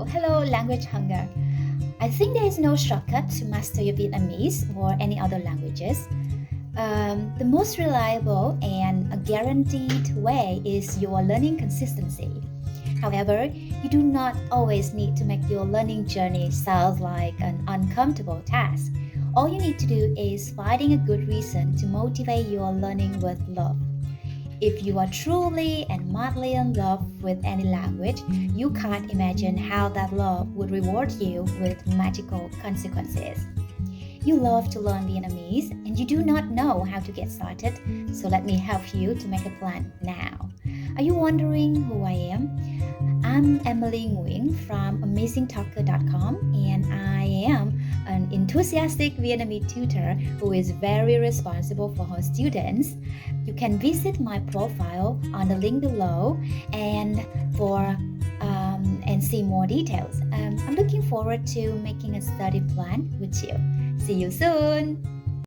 Hello, language hunger. I think there is no shortcut to master your Vietnamese or any other languages. The most reliable and a guaranteed way is your learning consistency. However, you do not always need to make your learning journey sound like an uncomfortable task. All you need to do is finding a good reason to motivate your learning with love. If you are truly and madly in love with any language, you can't imagine how that love would reward you with magical consequences. You love to learn Vietnamese and you do not know how to get started, so let me help you to make a plan now. Are you wondering who I am? I'm Emily Nguyen from AmazingTalker.com, and I am an enthusiastic Vietnamese tutor who is very responsible for her students. You can visit my profile on the link below and see more details. I'm looking forward to making a study plan with you. See you soon.